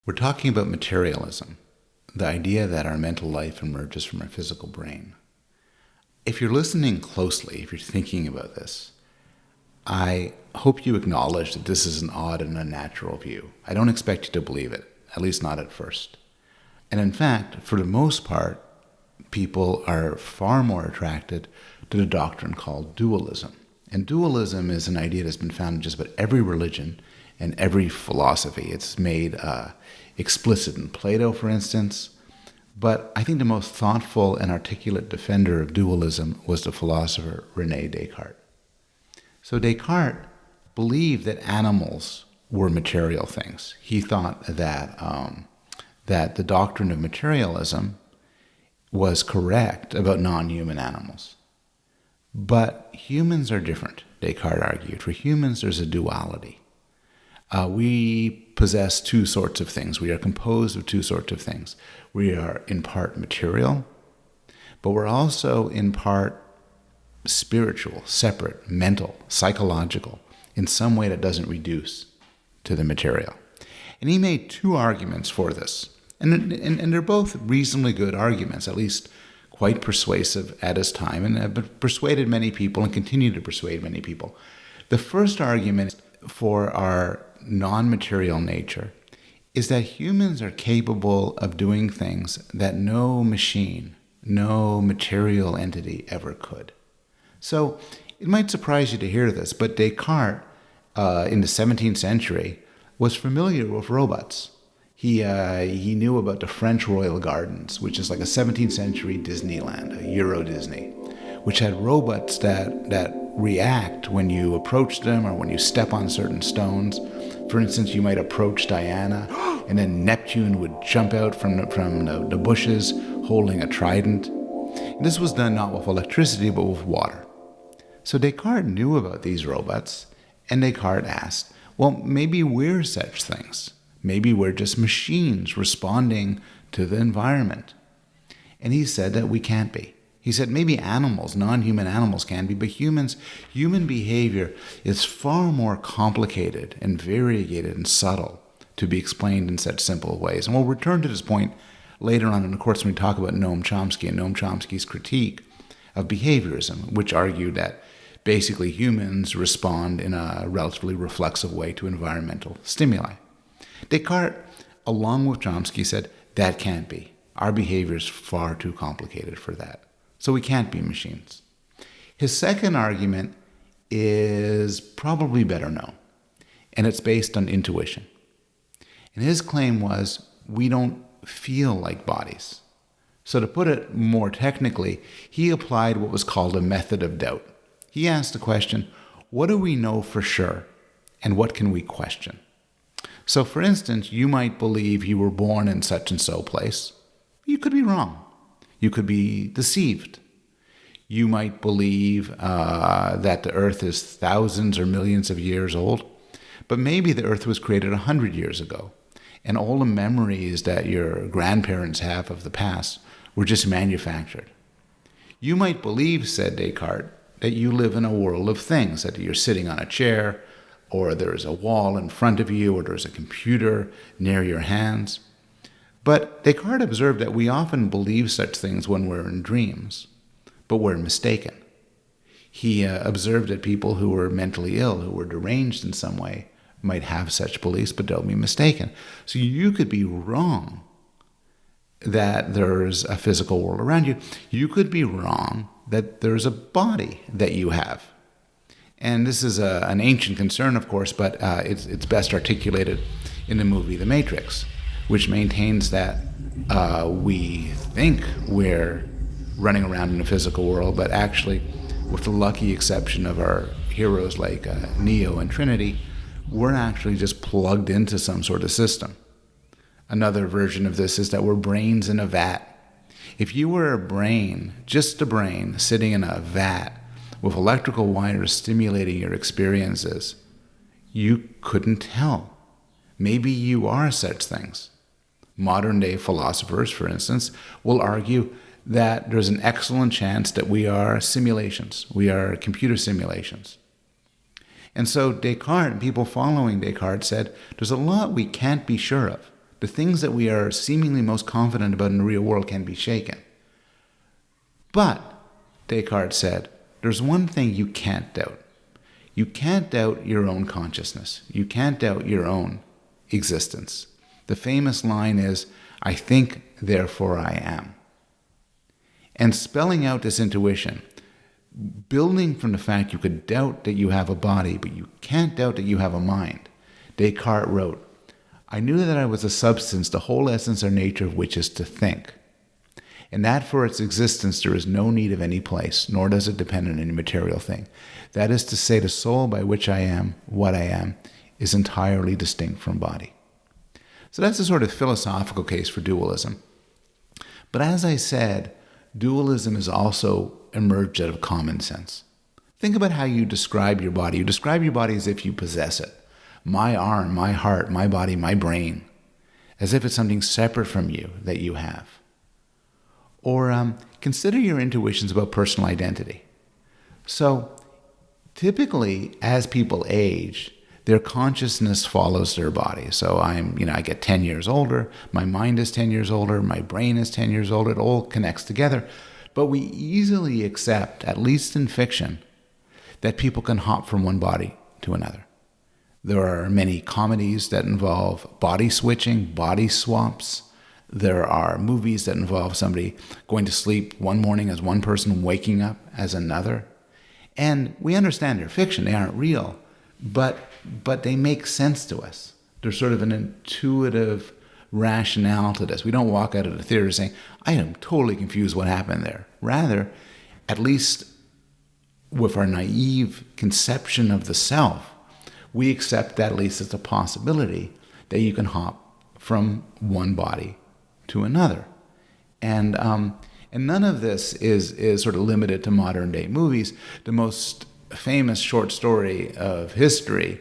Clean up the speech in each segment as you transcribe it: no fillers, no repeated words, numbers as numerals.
We're talking about materialism, the idea that our mental life emerges from our physical brain. If you're listening closely, if you're thinking about this, I hope you acknowledge that this is an odd and unnatural view. I don't expect you to believe it, at least not at first. And in fact, for the most part, people are far more attracted to the doctrine called dualism. And dualism is an idea that's been found in just about every religion and every philosophy. It's made explicit in Plato, for instance. But I think the most thoughtful and articulate defender of dualism was the philosopher René Descartes. So Descartes believed that animals were material things. He thought that that the doctrine of materialism was correct about non-human animals. But humans are different, Descartes argued. For humans, there's a duality. We possess two sorts of things. We are composed of two sorts of things. We are in part material, but we're also in part spiritual, separate, mental, psychological, in some way that doesn't reduce to the material. And he made two arguments for this. And they're both reasonably good arguments, at least quite persuasive at his time, and have persuaded many people and continue to persuade many people. The first argument for our non-material nature is that humans are capable of doing things that no machine, no material entity ever could. So it might surprise you to hear this, but Descartes in the 17th century was familiar with robots. He knew about the French Royal Gardens, which is like a 17th century Disneyland, a Euro Disney, which had robots that react when you approach them or when you step on certain stones. For instance, you might approach Diana, and then Neptune would jump out from the bushes holding a trident. And this was done not with electricity, but with water. So Descartes knew about these robots, and Descartes asked, well, maybe we're such things. Maybe we're just machines responding to the environment. And he said that we can't be. He said maybe animals, non-human animals can be, but human behavior is far more complicated and variegated and subtle to be explained in such simple ways. And we'll return to this point later on in the course when we talk about Noam Chomsky and Noam Chomsky's critique of behaviorism, which argued that basically humans respond in a relatively reflexive way to environmental stimuli. Descartes, along with Chomsky, said that can't be. Our behavior is far too complicated for that. So we can't be machines. His second argument is probably better known, and it's based on intuition. And his claim was, we don't feel like bodies. So to put it more technically, he applied what was called a method of doubt. He asked the question, what do we know for sure, and what can we question? So for instance, you might believe you were born in such and so place. You could be wrong. You could be deceived. You might believe that the earth is thousands or millions of years old, but maybe the earth was created 100 years ago, and all the memories that your grandparents have of the past were just manufactured. You might believe, said Descartes, that you live in a world of things, that you're sitting on a chair, or there's a wall in front of you, or there's a computer near your hands. But Descartes observed that we often believe such things when we're in dreams, but we're mistaken. He observed that people who were mentally ill, who were deranged in some way, might have such beliefs, but they'll be mistaken. So you could be wrong that there's a physical world around you. You could be wrong that there's a body that you have. And this is an ancient concern, of course, but it's best articulated in the movie The Matrix, which maintains that we think we're running around in a physical world, but actually, with the lucky exception of our heroes like Neo and Trinity, we're actually just plugged into some sort of system. Another version of this is that we're brains in a vat. If you were a brain, just a brain, sitting in a vat with electrical wires stimulating your experiences, you couldn't tell. Maybe you are such things. Modern-day philosophers, for instance, will argue that there's an excellent chance that we are simulations. We are computer simulations. And so Descartes and people following Descartes said, there's a lot we can't be sure of. The things that we are seemingly most confident about in the real world can be shaken. But, Descartes said, there's one thing you can't doubt. You can't doubt your own consciousness. You can't doubt your own existence. The famous line is, I think, therefore I am. And spelling out this intuition, building from the fact you could doubt that you have a body, but you can't doubt that you have a mind, Descartes wrote, I knew that I was a substance, the whole essence or nature of which is to think, and that for its existence there is no need of any place, nor does it depend on any material thing. That is to say, the soul by which I am, what I am, is entirely distinct from body. So that's a sort of philosophical case for dualism. But as I said, dualism is also emerged out of common sense. Think about how you describe your body. You describe your body as if you possess it. My arm, my heart, my body, my brain. As if it's something separate from you that you have. Or consider your intuitions about personal identity. So typically, as people age, their consciousness follows their body. So I get 10 years older, my mind is 10 years older, my brain is 10 years older, it all connects together. But we easily accept, at least in fiction, that people can hop from one body to another. There are many comedies that involve body switching, body swaps. There are movies that involve somebody going to sleep one morning as one person, waking up as another. And we understand they're fiction, they aren't real, but they make sense to us. There's sort of an intuitive rationale to this. We don't walk out of the theater saying, I am totally confused what happened there. Rather, at least with our naive conception of the self, we accept that at least it's a possibility that you can hop from one body to another. And none of this is sort of limited to modern day movies. The most famous short story of history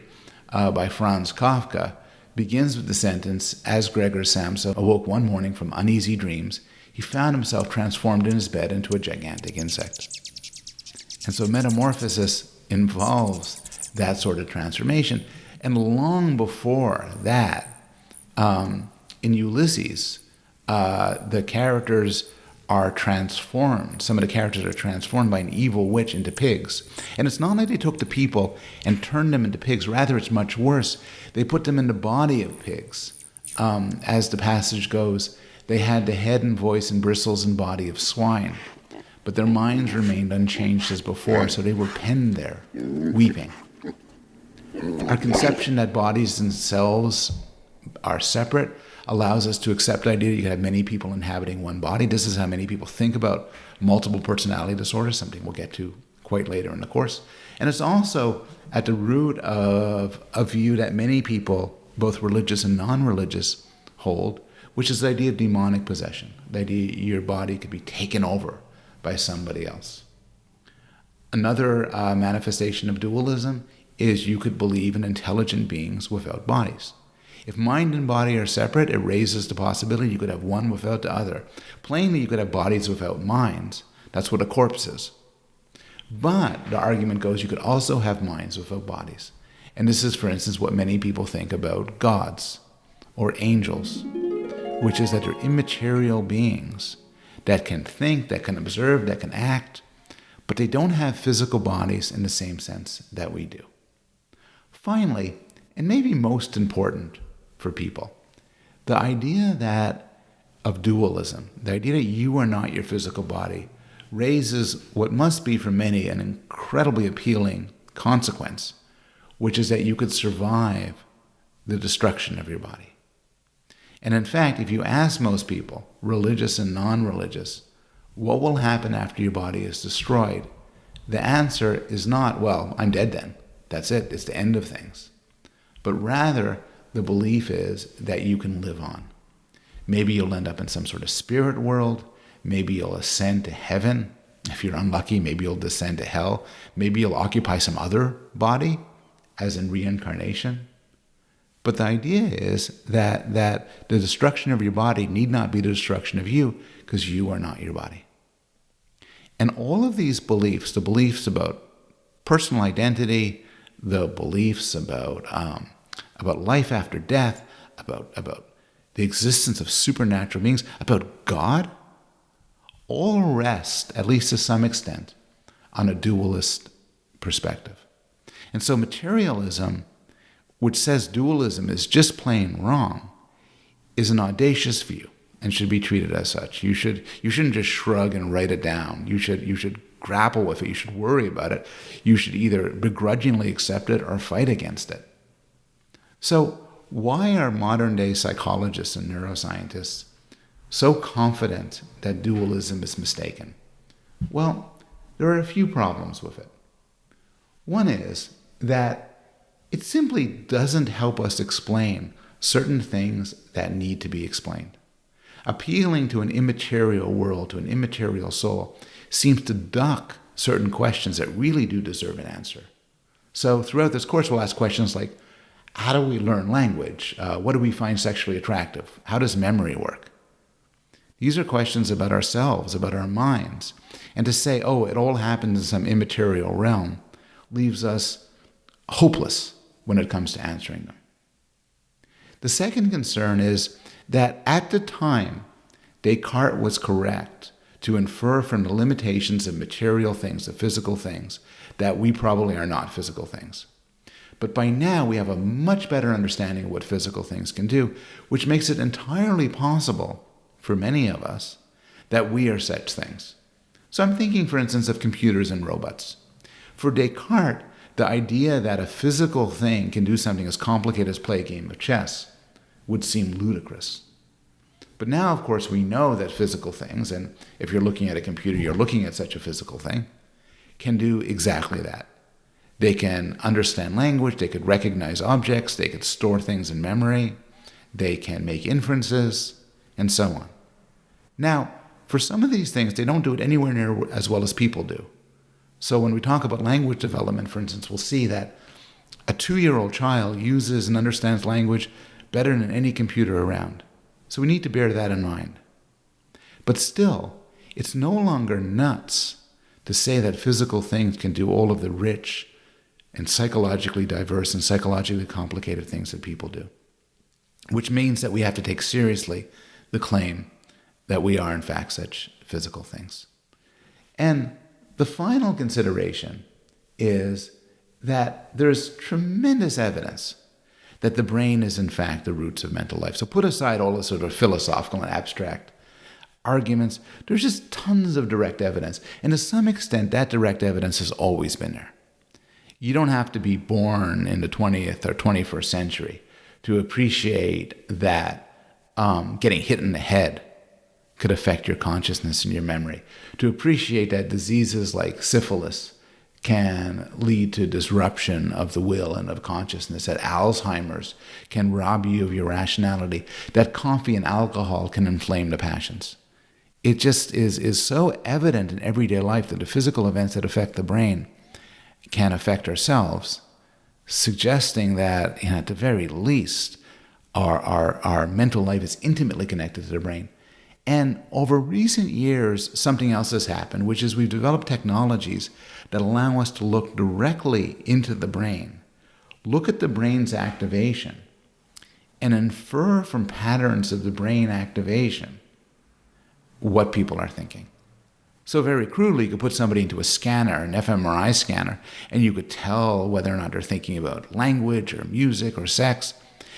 by Franz Kafka begins with the sentence, as Gregor Samsa awoke one morning from uneasy dreams, he found himself transformed in his bed into a gigantic insect. And so metamorphosis involves that sort of transformation. And long before that, in Ulysses, the characters are transformed. Some of the characters are transformed by an evil witch into pigs. And it's not like they took the people and turned them into pigs. Rather, it's much worse. They put them in the body of pigs. As the passage goes, they had the head and voice and bristles and body of swine. But their minds remained unchanged as before, so they were penned there, weeping. Our conception that bodies themselves are separate allows us to accept the idea that you can have many people inhabiting one body. This is how many people think about multiple personality disorders, something we'll get to quite later in the course. And it's also at the root of a view that many people, both religious and non-religious, hold, which is the idea of demonic possession, the idea your body could be taken over by somebody else. Another manifestation of dualism is you could believe in intelligent beings without bodies. If mind and body are separate, it raises the possibility you could have one without the other. Plainly, you could have bodies without minds. That's what a corpse is. But the argument goes you could also have minds without bodies. And this is, for instance, what many people think about gods or angels, which is that they're immaterial beings that can think, that can observe, that can act, but they don't have physical bodies in the same sense that we do. Finally, and maybe most important for people, the idea of dualism, the idea that you are not your physical body, raises what must be for many an incredibly appealing consequence, which is that you could survive the destruction of your body. And in fact, if you ask most people, religious and non-religious, what will happen after your body is destroyed, the answer is not, well, I'm dead then. That's it. It's the end of things. But rather, the belief is that you can live on. Maybe you'll end up in some sort of spirit world. Maybe you'll ascend to heaven. If you're unlucky, maybe you'll descend to hell. Maybe you'll occupy some other body, as in reincarnation. But the idea is that the destruction of your body need not be the destruction of you, because you are not your body. And all of these beliefs, the beliefs about personal identity, the beliefs about life after death, about the existence of supernatural beings, about God, all rest, at least to some extent, on a dualist perspective. And so materialism, which says dualism is just plain wrong, is an audacious view and should be treated as such. You shouldn't just shrug and write it down. You should grapple with it. You should worry about it. You should either begrudgingly accept it or fight against it. So why are modern-day psychologists and neuroscientists so confident that dualism is mistaken? Well, there are a few problems with it. One is that it simply doesn't help us explain certain things that need to be explained. Appealing to an immaterial world, to an immaterial soul, seems to duck certain questions that really do deserve an answer. So throughout this course, we'll ask questions like, how do we learn language? What do we find sexually attractive? How does memory work? These are questions about ourselves, about our minds. And to say, oh, it all happens in some immaterial realm, leaves us hopeless when it comes to answering them. The second concern is that at the time, Descartes was correct to infer from the limitations of material things, of physical things, that we probably are not physical things. But by now, we have a much better understanding of what physical things can do, which makes it entirely possible for many of us that we are such things. So I'm thinking, for instance, of computers and robots. For Descartes, the idea that a physical thing can do something as complicated as play a game of chess would seem ludicrous. But now, of course, we know that physical things, and if you're looking at a computer, you're looking at such a physical thing, can do exactly that. They can understand language, they could recognize objects, they could store things in memory, they can make inferences, and so on. Now, for some of these things, they don't do it anywhere near as well as people do. So when we talk about language development, for instance, we'll see that a 2-year-old child uses and understands language better than any computer around. So we need to bear that in mind. But still, it's no longer nuts to say that physical things can do all of the rich and psychologically diverse and psychologically complicated things that people do. Which means that we have to take seriously the claim that we are in fact such physical things. And the final consideration is that there's tremendous evidence that the brain is in fact the roots of mental life. So put aside all the sort of philosophical and abstract arguments. There's just tons of direct evidence. And to some extent, that direct evidence has always been there. You don't have to be born in the 20th or 21st century to appreciate that getting hit in the head could affect your consciousness and your memory, to appreciate that diseases like syphilis can lead to disruption of the will and of consciousness, that Alzheimer's can rob you of your rationality, that coffee and alcohol can inflame the passions. It just is so evident in everyday life that the physical events that affect the brain can affect ourselves, suggesting that, at the very least, our mental life is intimately connected to the brain. And over recent years, something else has happened, which is we've developed technologies that allow us to look directly into the brain, look at the brain's activation, and infer from patterns of the brain activation what people are thinking. So very crudely, you could put somebody into a scanner, an fMRI scanner, and you could tell whether or not they're thinking about language or music or sex.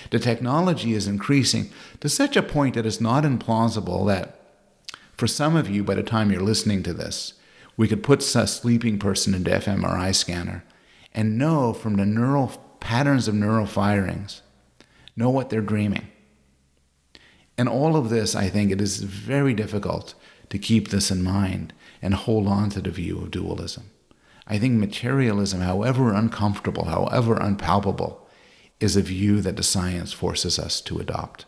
The technology is increasing to such a point that it's not implausible that for some of you, by the time you're listening to this, we could put a sleeping person into fMRI scanner and know from the neural patterns of neural firings, know what they're dreaming. And all of this, I think it is very difficult to keep this in mind and hold on to the view of dualism. I think materialism, however uncomfortable, however unpalpable, is a view that the science forces us to adopt.